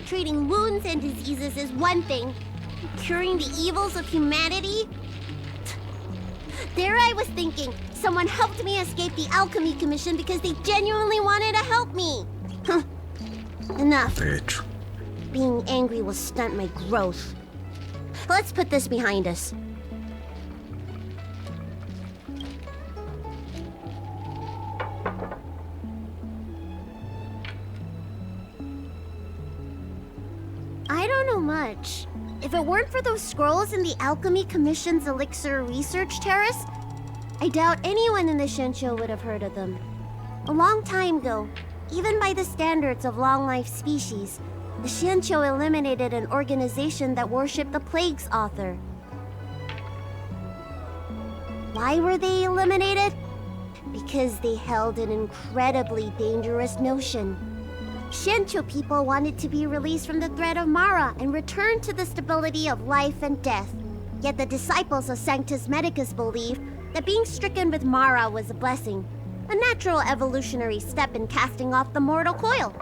treating wounds and diseases is one thing. Curing the evils of humanity? There I was thinking, someone helped me escape the Alchemy Commission because they genuinely wanted to help me. Enough. De hecho. Being angry will stunt my growth. Let's put this behind us. I don't know much. If it weren't for those scrolls in the Alchemy Commission's Elixir Research Terrace, I doubt anyone in the Shensho would have heard of them. A long time ago, even by the standards of long-life species, the Shensho eliminated an organization that worshipped the Plague's author. Why were they eliminated? Because they held an incredibly dangerous notion. Shensho people wanted to be released from the threat of Mara and return to the stability of life and death. Yet the disciples of Sanctus Medicus believed that being stricken with Mara was a blessing, a natural evolutionary step in casting off the mortal coil.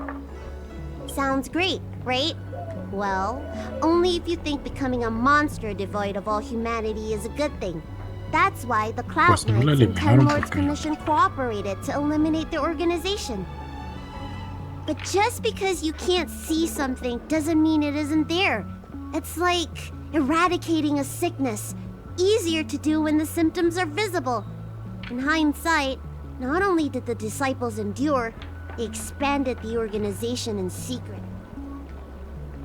Sounds great, right? Well, only if you think becoming a monster devoid of all humanity is a good thing. That's why the Cloud Pues no la Knights and Ten eliminaron Lords porque no. Commission cooperated to eliminate the organization. But just because you can't see something doesn't mean it isn't there. It's like eradicating a sickness. Easier to do when the symptoms are visible. In hindsight, not only did the disciples endure, they expanded the organization in secret.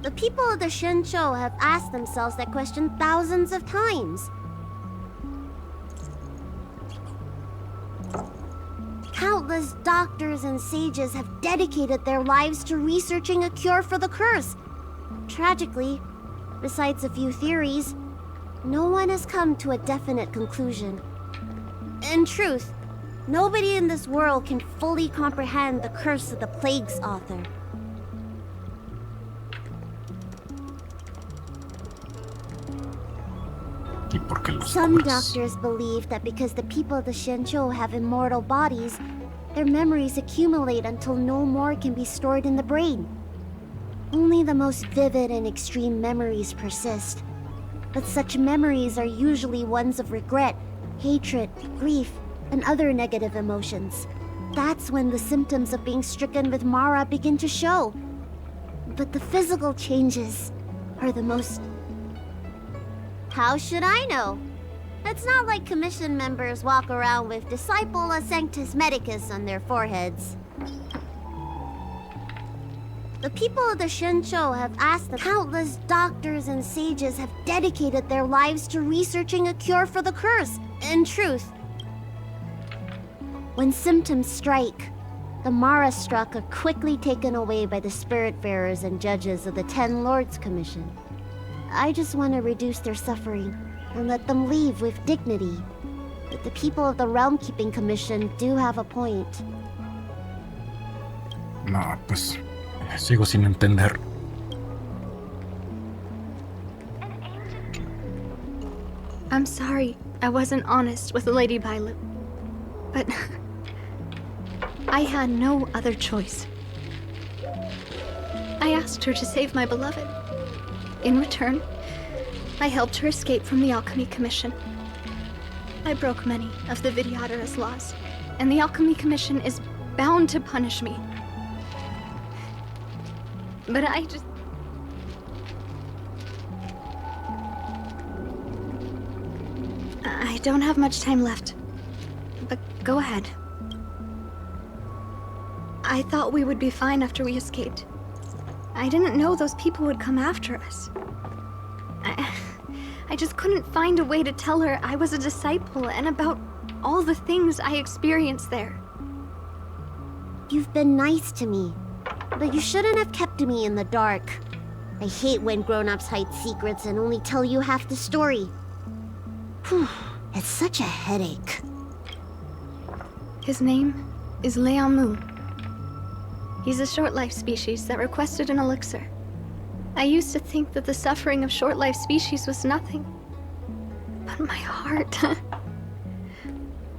The people of the Shensho have asked themselves that question thousands of times. Countless doctors and sages have dedicated their lives to researching a cure for the curse. Tragically, besides a few theories, no one has come to a definite conclusion. In truth, nobody in this world can fully comprehend the curse of the Plague's author. ¿Y por qué los Some cubres? doctors believe that because the people of the Shensho have immortal bodies, their memories accumulate until no more can be stored in the brain. Only the most vivid and extreme memories persist. But such memories are usually ones of regret, hatred, grief, and other negative emotions. That's when the symptoms of being stricken with Mara begin to show. But the physical changes are the most... How should I know? It's not like Commission members walk around with Disciple of Sanctus Medicus on their foreheads. The people of the Shensho have asked them. Countless doctors and sages have dedicated their lives to researching a cure for the curse. In truth, when symptoms strike, the Mara struck are quickly taken away by the spiritfarers and judges of the Ten Lords Commission. I just want to reduce their suffering and let them leave with dignity. But the people of the Realm Keeping Commission do have a point. No, pues sigo sin entender. I'm sorry I wasn't honest with Lady Bailu, but I had no other choice. I asked her to save my beloved. In return, I helped her escape from the Alchemy Commission. I broke many of the Vidyadhara's laws, and the Alchemy Commission is bound to punish me. But I don't have much time left. But go ahead. I thought we would be fine after we escaped. I didn't know those people would come after us. I just couldn't find a way to tell her I was a disciple and about all the things I experienced there. You've been nice to me, but you shouldn't have kept me in the dark. I hate when grown-ups hide secrets and only tell you half the story. Whew, it's such a headache. His name is Leamu. He's a short-life species that requested an elixir. I used to think that the suffering of short-life species was nothing. But my heart...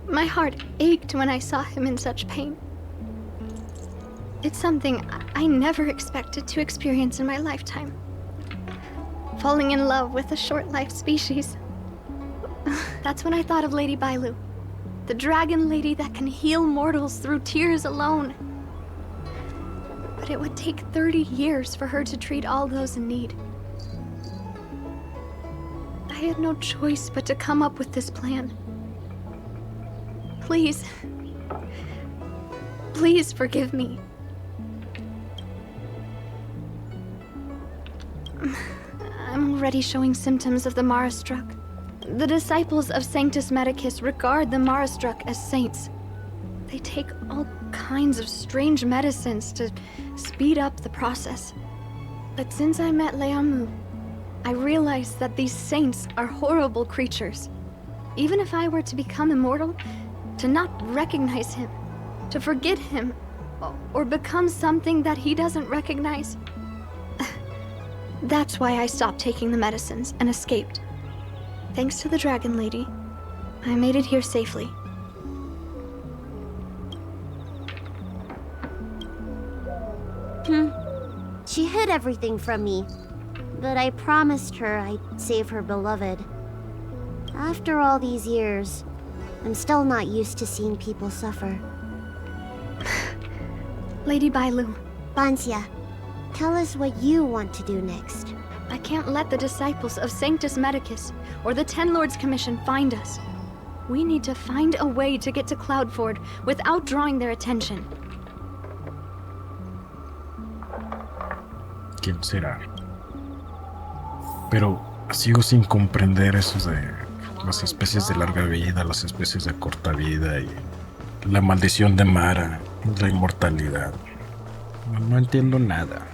my heart ached when I saw him in such pain. It's something I never expected to experience in my lifetime. Falling in love with a short-lived species. That's when I thought of Lady Bailu, the dragon lady that can heal mortals through tears alone. But it would take 30 years for her to treat all those in need. I had no choice but to come up with this plan. Please. Please forgive me. I'm already showing symptoms of the Mara-struck. The disciples of Sanctus Medicus regard the Mara-struck as saints. They take all kinds of strange medicines to speed up the process. But since I met Leamu, I realized that these saints are horrible creatures. Even if I were to become immortal, to not recognize him, to forget him, or become something that he doesn't recognize. That's why I stopped taking the medicines and escaped. Thanks to the Dragon Lady, I made it here safely. She hid everything from me, but I promised her I'd save her beloved. After all these years, I'm still not used to seeing people suffer. Lady Bailu, Banxia, tell us what you want to do next. I can't let the disciples of Sanctus Medicus or the Ten Lords Commission find us. We need to find a way to get to Cloudford without drawing their attention. ¿Quién será? Pero sigo sin comprender eso de las especies de larga vida, las especies de corta vida y la maldición de Mara, la inmortalidad. No entiendo nada.